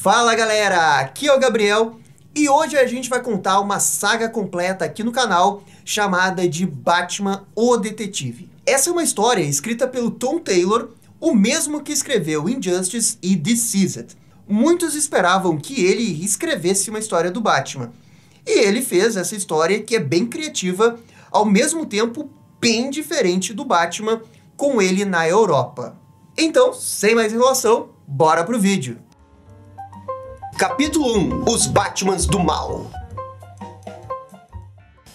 Fala galera, aqui é o Gabriel e hoje a gente vai contar uma saga completa aqui no canal chamada de Batman, o Detetive. Essa é uma história escrita pelo Tom Taylor, o mesmo que escreveu Injustice e Deceased. Muitos esperavam que ele escrevesse uma história do Batman. E ele fez essa história que é bem criativa, ao mesmo tempo bem diferente do Batman, com ele na Europa. Então, sem mais enrolação, bora pro vídeo. Capítulo 1. Os Batmans do Mal.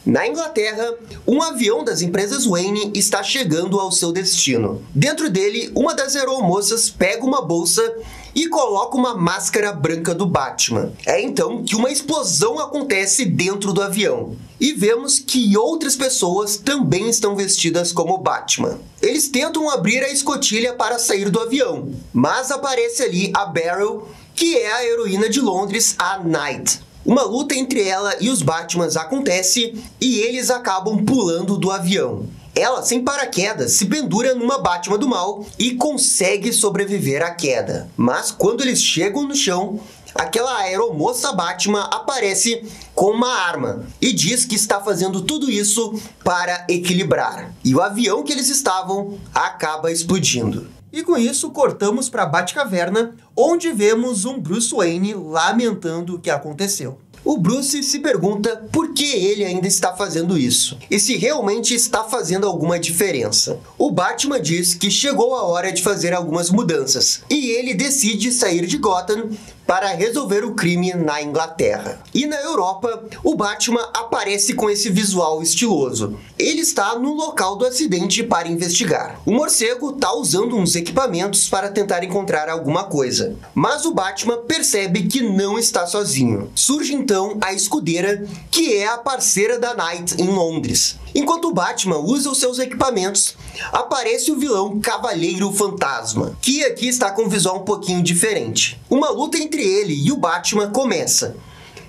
Na Inglaterra, um avião das empresas Wayne está chegando ao seu destino. Dentro dele, uma das aeromoças pega uma bolsa e coloca uma máscara branca do Batman. É então que uma explosão acontece dentro do avião. E vemos que outras pessoas também estão vestidas como Batman. Eles tentam abrir a escotilha para sair do avião, mas aparece ali a Beryl, que é a heroína de Londres, a Night. Uma luta entre ela e os Batmans acontece e eles acabam pulando do avião. Ela, sem paraquedas, se pendura numa Batman do mal e consegue sobreviver à queda. Mas quando eles chegam no chão, aquela aeromoça Batman aparece com uma arma e diz que está fazendo tudo isso para equilibrar. E o avião que eles estavam acaba explodindo. E com isso, cortamos para a Batcaverna, onde vemos um Bruce Wayne lamentando o que aconteceu. O Bruce se pergunta por que ele ainda está fazendo isso, e se realmente está fazendo alguma diferença. O Batman diz que chegou a hora de fazer algumas mudanças, e ele decide sair de Gotham para resolver o crime na Inglaterra. E na Europa, o Batman aparece com esse visual estiloso. Ele está no local do acidente para investigar. O morcego está usando uns equipamentos para tentar encontrar alguma coisa. Mas o Batman percebe que não está sozinho. Surge então a escudeira, que é a parceira da Night em Londres. Enquanto o Batman usa os seus equipamentos, aparece o vilão Cavaleiro Fantasma, que aqui está com um visual um pouquinho diferente. Uma luta entre ele e o Batman começa,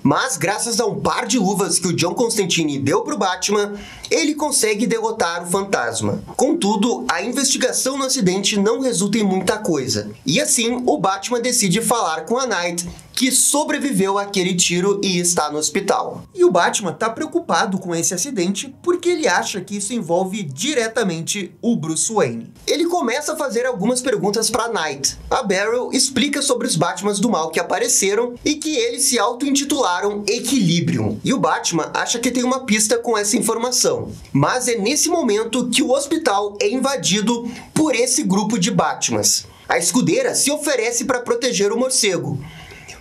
mas graças a um par de luvas que o John Constantine deu para o Batman, ele consegue derrotar o Fantasma. Contudo, a investigação no acidente não resulta em muita coisa, e assim o Batman decide falar com a Night, que sobreviveu àquele tiro e está no hospital. E o Batman está preocupado com esse acidente porque ele acha que isso envolve diretamente o Bruce Wayne. Ele começa a fazer algumas perguntas para Night. A Beryl explica sobre os Batmans do mal que apareceram e que eles se auto-intitularam Equilibrium. E o Batman acha que tem uma pista com essa informação. Mas é nesse momento que o hospital é invadido por esse grupo de Batmans. A escudeira se oferece para proteger o morcego,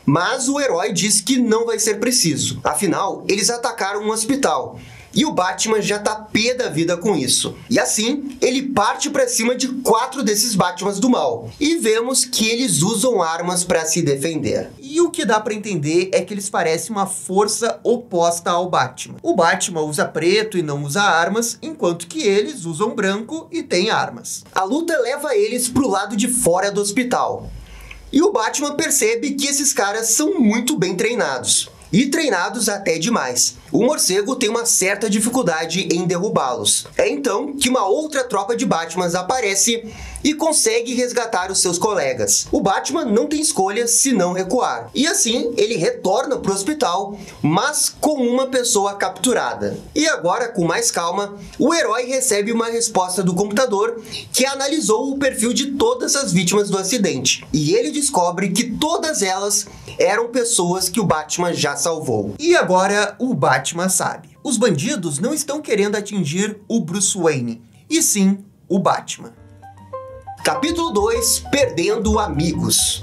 mas o herói diz que não vai ser preciso. Afinal, eles atacaram um hospital. E o Batman já tá pé da vida com isso. E assim, ele parte pra cima de 4 desses Batmans do mal. E vemos que eles usam armas pra se defender. E o que dá pra entender é que eles parecem uma força oposta ao Batman. O Batman usa preto e não usa armas, enquanto que eles usam branco e têm armas. A luta leva eles pro lado de fora do hospital. E o Batman percebe que esses caras são muito bem treinados. E treinados até demais. O morcego tem uma certa dificuldade em derrubá-los. É então que uma outra tropa de Batmans aparece e consegue resgatar os seus colegas. O Batman não tem escolha senão recuar. E assim, ele retorna para o hospital, mas com uma pessoa capturada. E agora, com mais calma, o herói recebe uma resposta do computador que analisou o perfil de todas as vítimas do acidente. E ele descobre que todas elas eram pessoas que o Batman já salvou. E agora o Batman sabe. Os bandidos não estão querendo atingir o Bruce Wayne, e sim o Batman. Capítulo 2. Perdendo amigos.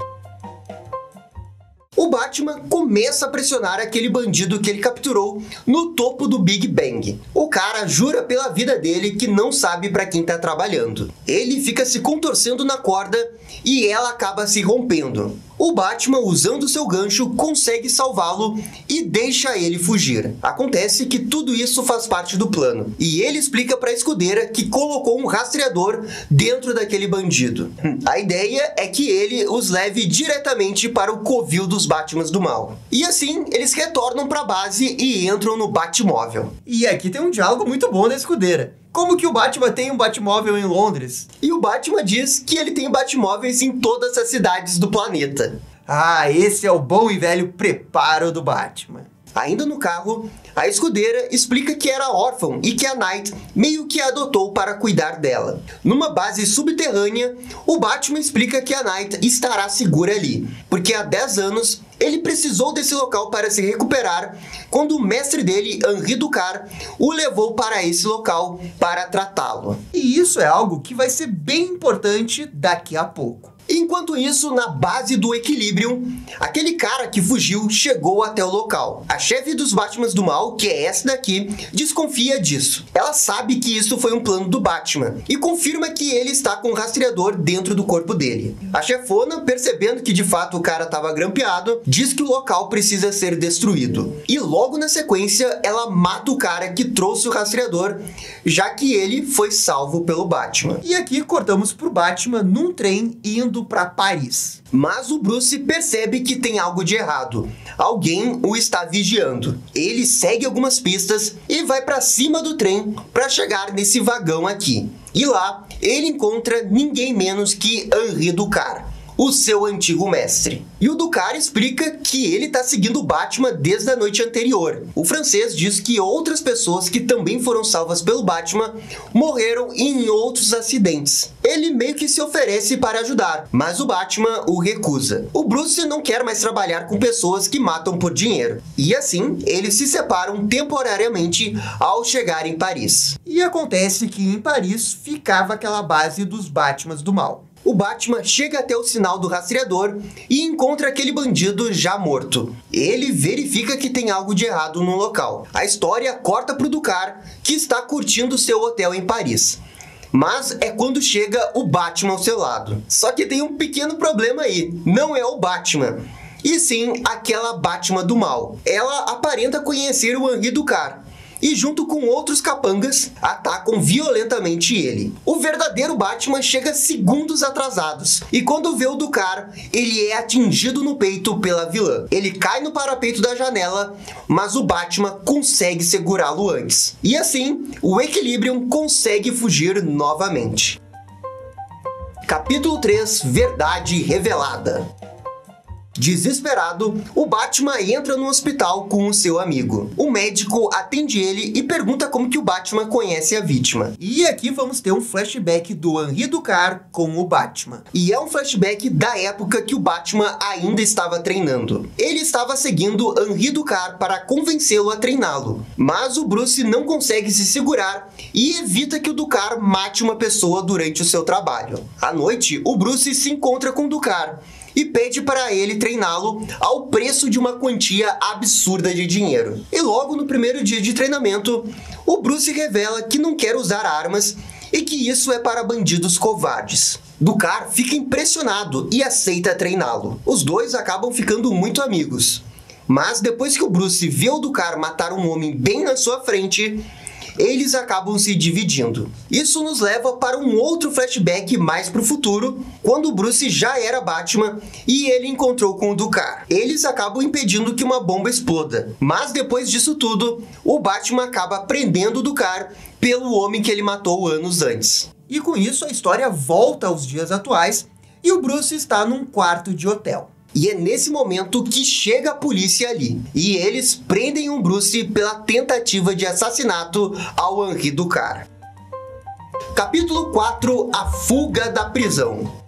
O Batman começa a pressionar aquele bandido que ele capturou no topo do Big Bang. O cara jura pela vida dele que não sabe para quem tá trabalhando. Ele fica se contorcendo na corda e ela acaba se rompendo. O Batman, usando seu gancho, consegue salvá-lo e deixa ele fugir. Acontece que tudo isso faz parte do plano, e ele explica para a escudeira que colocou um rastreador dentro daquele bandido. A ideia é que ele os leve diretamente para o covil dos Batmans do mal. E assim, eles retornam para a base e entram no Batmóvel. E aqui tem um diálogo muito bom da escudeira. Como que o Batman tem um Batmóvel em Londres? E o Batman diz que ele tem Batmóveis em todas as cidades do planeta. Ah, esse é o bom e velho preparo do Batman. Ainda no carro, a escudeira explica que era órfã e que a Knight meio que a adotou para cuidar dela. Numa base subterrânea, o Batman explica que a Knight estará segura ali, porque há 10 anos ele precisou desse local para se recuperar quando o mestre dele, Henri Ducar, o levou para esse local para tratá-lo. E isso é algo que vai ser bem importante daqui a pouco. Enquanto isso, na base do Equilibrium, aquele cara que fugiu chegou até o local. A chefe dos Batmans do Mal, que é essa daqui, desconfia disso. Ela sabe que isso foi um plano do Batman e confirma que ele está com um rastreador dentro do corpo dele. A chefona, percebendo que de fato o cara estava grampeado, diz que o local precisa ser destruído. E logo na sequência, ela mata o cara que trouxe o rastreador, já que ele foi salvo pelo Batman. E aqui cortamos pro Batman num trem indo para Paris. Mas o Bruce percebe que tem algo de errado. Alguém o está vigiando. Ele segue algumas pistas e vai para cima do trem para chegar nesse vagão aqui. E lá, ele encontra ninguém menos que Henri Ducar, o seu antigo mestre. E o Ducar explica que ele está seguindo o Batman desde a noite anterior. O francês diz que outras pessoas que também foram salvas pelo Batman morreram em outros acidentes. Ele meio que se oferece para ajudar, mas o Batman o recusa. O Bruce não quer mais trabalhar com pessoas que matam por dinheiro. E assim, eles se separam temporariamente ao chegar em Paris. E acontece que em Paris ficava aquela base dos Batmans do Mal. O Batman chega até o sinal do rastreador e encontra aquele bandido já morto. Ele verifica que tem algo de errado no local. A história corta pro Ducar, que está curtindo seu hotel em Paris. Mas é quando chega o Batman ao seu lado. Só que tem um pequeno problema aí. Não é o Batman, e sim aquela Batman do mal. Ela aparenta conhecer o Henri Ducar e, junto com outros capangas, atacam violentamente ele. O verdadeiro Batman chega segundos atrasados, e quando vê o Ducar, ele é atingido no peito pela vilã. Ele cai no parapeito da janela, mas o Batman consegue segurá-lo antes. E assim, o Equilibrium consegue fugir novamente. Capítulo 3 – Verdade Revelada. Desesperado, o Batman entra no hospital com o seu amigo. O médico atende ele e pergunta como que o Batman conhece a vítima. E aqui vamos ter um flashback do Henri Ducar com o Batman. E é um flashback da época que o Batman ainda estava treinando. Ele estava seguindo Henri Ducar para convencê-lo a treiná-lo, mas o Bruce não consegue se segurar e evita que o Ducar mate uma pessoa durante o seu trabalho. À noite, o Bruce se encontra com o Ducar e pede para ele treiná-lo ao preço de uma quantia absurda de dinheiro. E logo no primeiro dia de treinamento, o Bruce revela que não quer usar armas e que isso é para bandidos covardes. Ducar fica impressionado e aceita treiná-lo. Os dois acabam ficando muito amigos. Mas depois que o Bruce vê o Ducar matar um homem bem na sua frente, eles acabam se dividindo. Isso nos leva para um outro flashback mais pro futuro, quando o Bruce já era Batman e ele encontrou com o Ducar. Eles acabam impedindo que uma bomba exploda, mas depois disso tudo, o Batman acaba prendendo o Ducar pelo homem que ele matou anos antes. E com isso a história volta aos dias atuais e o Bruce está num quarto de hotel. E é nesse momento que chega a polícia ali. E eles prendem o Bruce pela tentativa de assassinato ao Henri Ducar. Capítulo 4 – A fuga da prisão.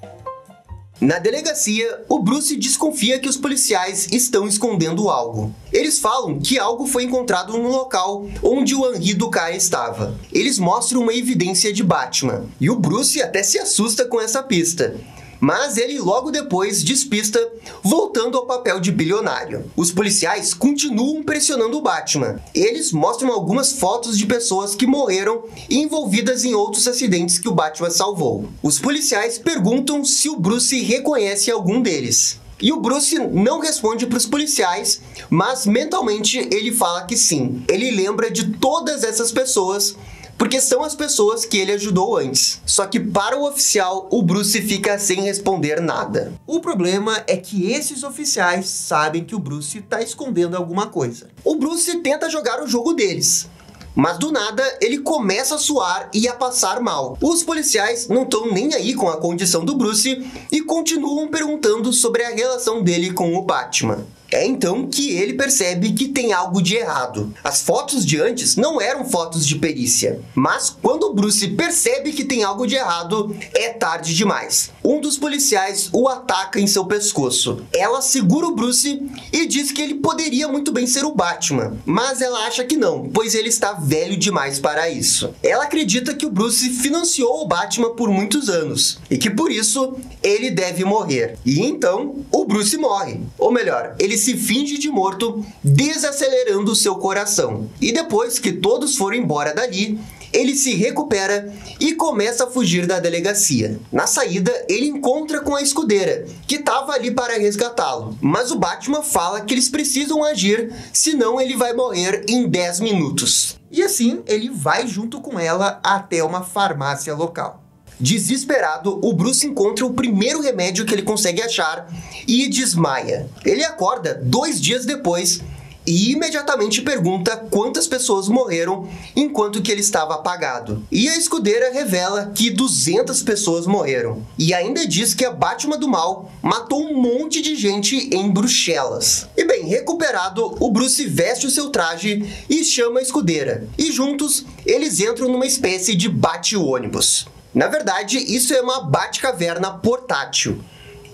Na delegacia, o Bruce desconfia que os policiais estão escondendo algo. Eles falam que algo foi encontrado no local onde o Henri Ducar estava. Eles mostram uma evidência de Batman. E o Bruce até se assusta com essa pista. Mas ele logo depois despista, voltando ao papel de bilionário. Os policiais continuam pressionando o Batman. Eles mostram algumas fotos de pessoas que morreram envolvidas em outros acidentes que o Batman salvou. Os policiais perguntam se o Bruce reconhece algum deles. E o Bruce não responde para os policiais, mas mentalmente ele fala que sim. Ele lembra de todas essas pessoas, porque são as pessoas que ele ajudou antes. Só que para o oficial, o Bruce fica sem responder nada. O problema é que esses oficiais sabem que o Bruce está escondendo alguma coisa. O Bruce tenta jogar o jogo deles, Mas do nada, ele começa a suar e a passar mal. Os policiais não estão nem aí com a condição do Bruce e continuam perguntando sobre a relação dele com o Batman. É então que ele percebe que tem algo de errado. As fotos de antes não eram fotos de perícia, mas quando o Bruce percebe que tem algo de errado, é tarde demais. Um dos policiais o ataca em seu pescoço. Ela segura o Bruce e diz que ele poderia muito bem ser o Batman, mas ela acha que não, pois ele está velho demais para isso. Ela acredita que o Bruce financiou o Batman por muitos anos e que por isso ele deve morrer. E então o Bruce morre, ou melhor, ele se finge de morto, desacelerando seu coração. E depois que todos foram embora dali, ele se recupera e começa a fugir da delegacia. Na saída, ele encontra com a escudeira, que estava ali para resgatá-lo. Mas o Batman fala que eles precisam agir, senão ele vai morrer em 10 minutos. E assim, ele vai junto com ela até uma farmácia local. Desesperado, o Bruce encontra o primeiro remédio que ele consegue achar e desmaia. Ele acorda 2 dias depois e imediatamente pergunta quantas pessoas morreram enquanto que ele estava apagado. E a escudeira revela que 200 pessoas morreram. E ainda diz que a Batman do Mal matou um monte de gente em Bruxelas. E bem, recuperado, o Bruce veste o seu traje e chama a escudeira. E juntos, eles entram numa espécie de bate-ônibus. Na verdade, isso é uma Batcaverna portátil.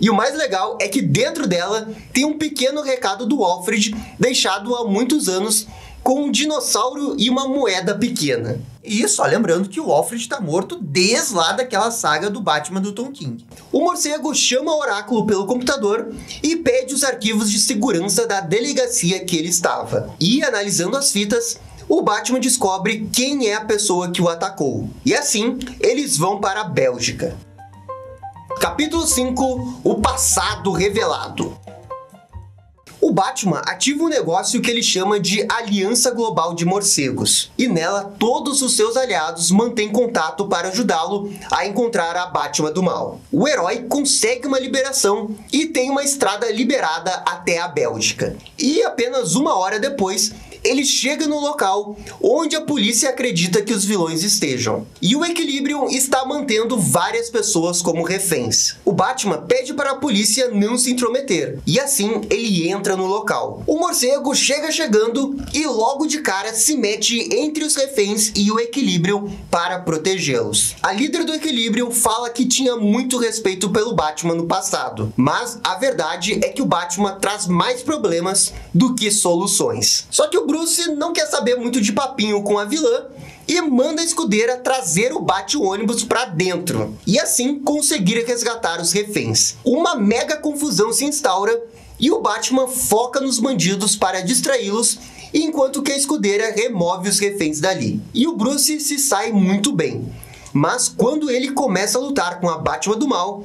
E o mais legal é que dentro dela tem um pequeno recado do Alfred, deixado há muitos anos, com um dinossauro e uma moeda pequena. E só lembrando que o Alfred está morto desde lá daquela saga do Batman do Tom King. O morcego chama o Oráculo pelo computador e pede os arquivos de segurança da delegacia que ele estava. E analisando as fitas, o Batman descobre quem é a pessoa que o atacou. E assim, eles vão para a Bélgica. Capítulo 5. O passado revelado. O Batman ativa um negócio que ele chama de Aliança Global de Morcegos. E nela, todos os seus aliados mantêm contato para ajudá-lo a encontrar a Batman do Mal. O herói consegue uma liberação e tem uma estrada liberada até a Bélgica. E apenas 1 hora depois, ele chega no local onde a polícia acredita que os vilões estejam. E o Equilibrium está mantendo várias pessoas como reféns. O Batman pede para a polícia não se intrometer, e assim ele entra no local. O morcego chega chegando e logo de cara se mete entre os reféns e o Equilibrium para protegê-los. A líder do Equilibrium fala que tinha muito respeito pelo Batman no passado, mas a verdade é que o Batman traz mais problemas do que soluções. Só que o Bruce não quer saber muito de papinho com a vilã e manda a escudeira trazer o bate-ônibus para dentro e assim conseguir resgatar os reféns. Uma mega confusão se instaura e o Batman foca nos bandidos para distraí-los, enquanto que a escudeira remove os reféns dali. E o Bruce se sai muito bem, mas quando ele começa a lutar com a Batman do Mal,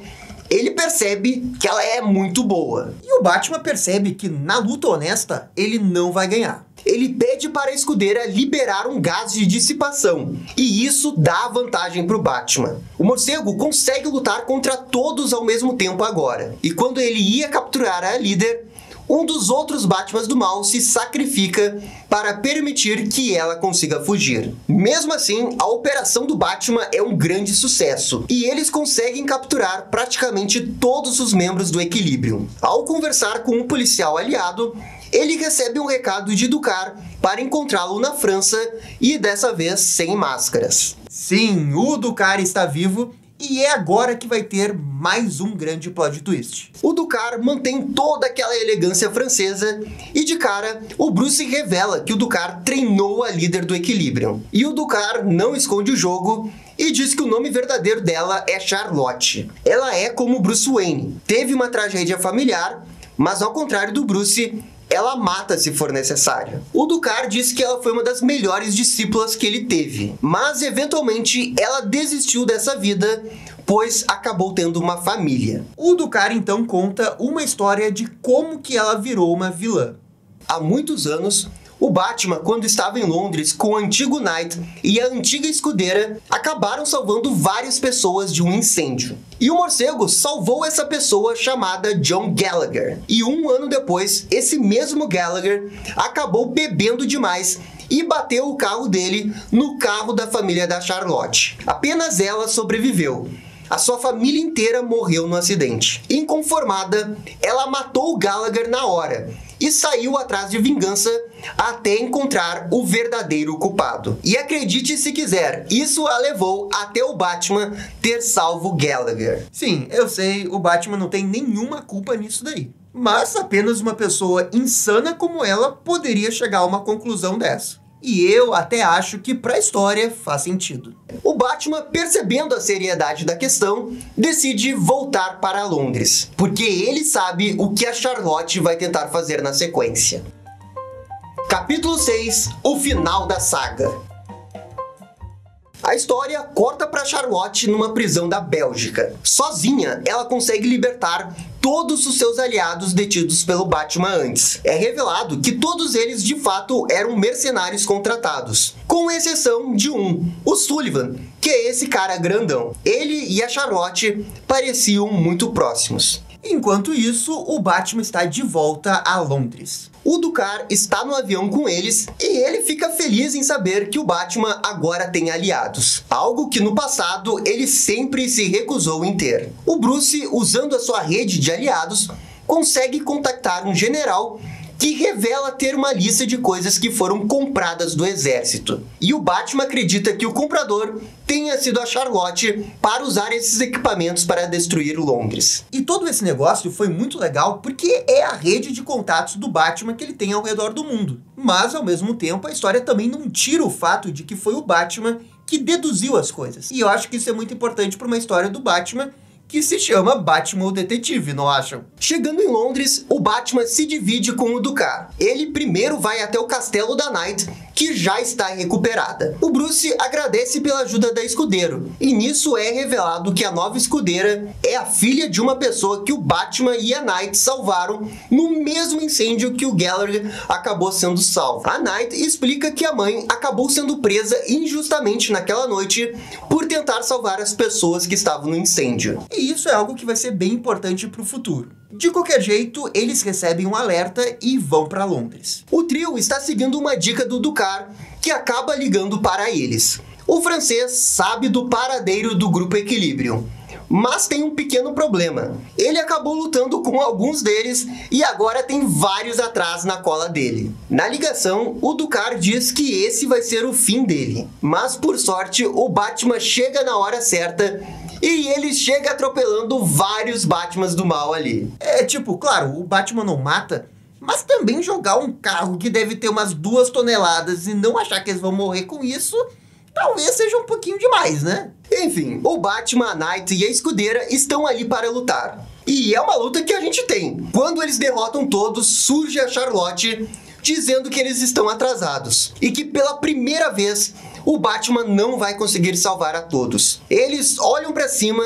ele percebe que ela é muito boa. E o Batman percebe que na luta honesta ele não vai ganhar. Ele pede para a escudeira liberar um gás de dissipação, e isso dá vantagem para o Batman. O morcego consegue lutar contra todos ao mesmo tempo agora, e quando ele ia capturar a líder, um dos outros Batmans do Mal se sacrifica para permitir que ela consiga fugir. Mesmo assim, a operação do Batman é um grande sucesso, e eles conseguem capturar praticamente todos os membros do Equilibrium. Ao conversar com um policial aliado, ele recebe um recado de Ducar para encontrá-lo na França e dessa vez sem máscaras. Sim, o Ducar está vivo e é agora que vai ter mais um grande plot twist. O Ducar mantém toda aquela elegância francesa e de cara o Bruce revela que o Ducar treinou a líder do Equilibrium. E o Ducar não esconde o jogo e diz que o nome verdadeiro dela é Charlotte. Ela é como Bruce Wayne, teve uma tragédia familiar, mas ao contrário do Bruce, ela mata se for necessário. O Ducar diz que ela foi uma das melhores discípulas que ele teve, mas eventualmente ela desistiu dessa vida, pois acabou tendo uma família. O Ducar então conta uma história de como que ela virou uma vilã. Há muitos anos, o Batman, quando estava em Londres com o antigo Knight e a antiga escudeira, acabaram salvando várias pessoas de um incêndio. E o morcego salvou essa pessoa chamada John Gallagher. E 1 ano depois, esse mesmo Gallagher acabou bebendo demais e bateu o carro dele no carro da família da Charlotte. Apenas ela sobreviveu. A sua família inteira morreu no acidente. Inconformada, ela matou o Gallagher na hora e saiu atrás de vingança até encontrar o verdadeiro culpado. E acredite se quiser, isso a levou até o Batman ter salvo Gallagher. Sim, eu sei, o Batman não tem nenhuma culpa nisso daí. Mas apenas uma pessoa insana como ela poderia chegar a uma conclusão dessa. E eu até acho que pra história faz sentido. O Batman, percebendo a seriedade da questão, decide voltar para Londres, porque ele sabe o que a Charlotte vai tentar fazer na sequência. Capítulo 6 – O final da saga. A história corta para Charlotte numa prisão da Bélgica. Sozinha, ela consegue libertar todos os seus aliados detidos pelo Batman antes. É revelado que todos eles de fato eram mercenários contratados, com exceção de um, o Sullivan, que é esse cara grandão. Ele e a Charlotte pareciam muito próximos. Enquanto isso, o Batman está de volta a Londres. O Ducar está no avião com eles e ele fica feliz em saber que o Batman agora tem aliados, algo que no passado ele sempre se recusou em ter. O Bruce, usando a sua rede de aliados, consegue contactar um general que revela ter uma lista de coisas que foram compradas do exército. E o Batman acredita que o comprador tenha sido a Charlotte para usar esses equipamentos para destruir Londres. E todo esse negócio foi muito legal porque é a rede de contatos do Batman que ele tem ao redor do mundo. Mas, ao mesmo tempo, a história também não tira o fato de que foi o Batman que deduziu as coisas. E eu acho que isso é muito importante para uma história do Batman que se chama Batman o Detetive, não acham? Chegando em Londres, o Batman se divide com o Ducar. Ele primeiro vai até o castelo da Night, que já está recuperada. O Bruce agradece pela ajuda da escudeiro, e nisso é revelado que a nova escudeira é a filha de uma pessoa que o Batman e a Night salvaram no mesmo incêndio que o Gallagher acabou sendo salvo. A Night explica que a mãe acabou sendo presa injustamente naquela noite por tentar salvar as pessoas que estavam no incêndio. E isso é algo que vai ser bem importante para o futuro. De qualquer jeito, eles recebem um alerta e vão para Londres. O trio está seguindo uma dica do Ducar, que acaba ligando para eles. O francês sabe do paradeiro do Grupo Equilíbrio, mas tem um pequeno problema. Ele acabou lutando com alguns deles e agora tem vários atrás na cola dele. Na ligação, o Ducar diz que esse vai ser o fim dele. Mas por sorte, o Batman chega na hora certa e ele chega atropelando vários Batmans do mal ali. É tipo, claro, o Batman não mata, mas também jogar um carro que deve ter umas 2 toneladas e não achar que eles vão morrer com isso, talvez seja um pouquinho demais, né? Enfim, o Batman, a Night e a escudeira estão ali para lutar. E é uma luta que a gente tem. Quando eles derrotam todos, surge a Charlotte dizendo que eles estão atrasados e que pela primeira vez o Batman não vai conseguir salvar a todos. Eles olham para cima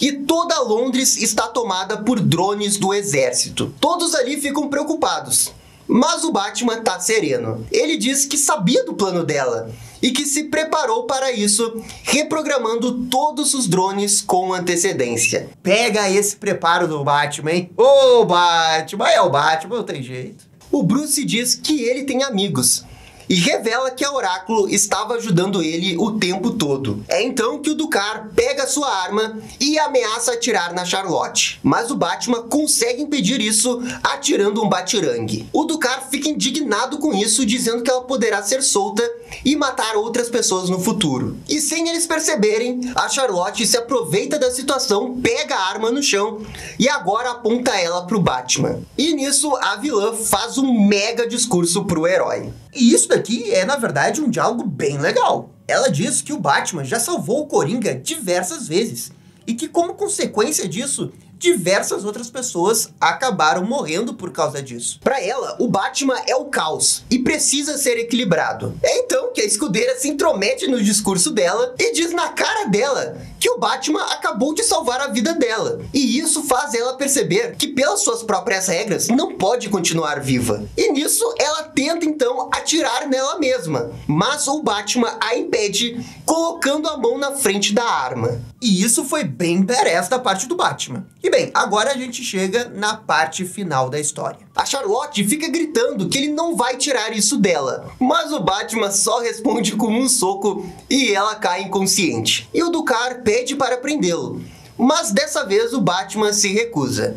e toda Londres está tomada por drones do exército. Todos ali ficam preocupados, mas o Batman tá sereno. Ele diz que sabia do plano dela e que se preparou para isso, reprogramando todos os drones com antecedência. Pega esse preparo do Batman, hein? Ô, Batman, é o Batman, não tem jeito. O Bruce diz que ele tem amigos e revela que a Oráculo estava ajudando ele o tempo todo. É então que o Ducar pega sua arma e ameaça atirar na Charlotte. Mas o Batman consegue impedir isso atirando um batirangue. O Ducar fica indignado com isso, dizendo que ela poderá ser solta e matar outras pessoas no futuro. E sem eles perceberem, a Charlotte se aproveita da situação, pega a arma no chão e agora aponta ela pro Batman. E nisso a vilã faz um mega discurso pro herói. E isso daqui é, na verdade, um diálogo bem legal. Ela diz que o Batman já salvou o Coringa diversas vezes e que, como consequência disso, diversas outras pessoas acabaram morrendo por causa disso. Para ela, o Batman é o caos e precisa ser equilibrado. É então que a escudeira se intromete no discurso dela e diz na cara dela que o Batman acabou de salvar a vida dela. E isso faz ela perceber que, pelas suas próprias regras, não pode continuar viva. E nisso, ela tenta então atirar nela mesma, mas o Batman a impede, colocando a mão na frente da arma. E isso foi bem badass da parte do Batman. E bem, agora a gente chega na parte final da história. A Charlotte fica gritando que ele não vai tirar isso dela, mas o Batman só responde com um soco e ela cai inconsciente. E o Ducar pede para prendê-lo, mas dessa vez o Batman se recusa.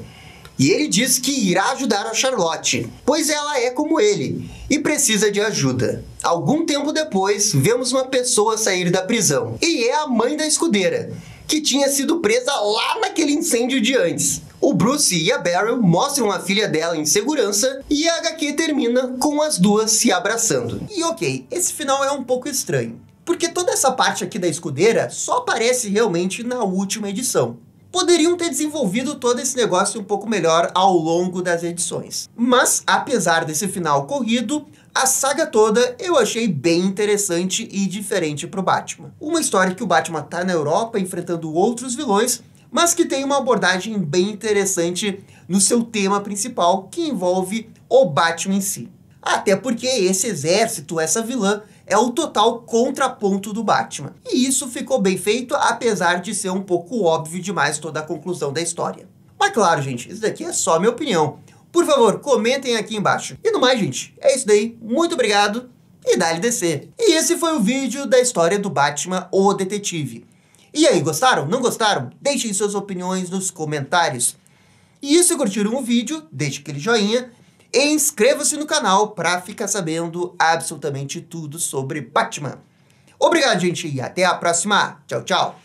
E ele diz que irá ajudar a Charlotte, pois ela é como ele e precisa de ajuda. Algum tempo depois, vemos uma pessoa sair da prisão, e é a mãe da escudeira, que tinha sido presa lá naquele incêndio de antes. O Bruce e a Beryl mostram a filha dela em segurança e a HQ termina com as duas se abraçando. E ok, esse final é um pouco estranho, porque toda essa parte aqui da escudeira só aparece realmente na última edição. Poderiam ter desenvolvido todo esse negócio um pouco melhor ao longo das edições. Mas, apesar desse final corrido, a saga toda eu achei bem interessante e diferente pro Batman. Uma história que o Batman tá na Europa enfrentando outros vilões, mas que tem uma abordagem bem interessante no seu tema principal, que envolve o Batman em si. Até porque esse exército, essa vilã, é o total contraponto do Batman. E isso ficou bem feito, apesar de ser um pouco óbvio demais toda a conclusão da história. Mas claro, gente, isso daqui é só minha opinião. Por favor, comentem aqui embaixo. E no mais, gente, é isso daí. Muito obrigado e dá-lhe descer. E esse foi o vídeo da história do Batman, o Detetive. E aí, gostaram? Não gostaram? Deixem suas opiniões nos comentários. E se curtiram o vídeo, deixe aquele joinha. E inscreva-se no canal para ficar sabendo absolutamente tudo sobre Batman. Obrigado, gente, e até a próxima. Tchau, tchau.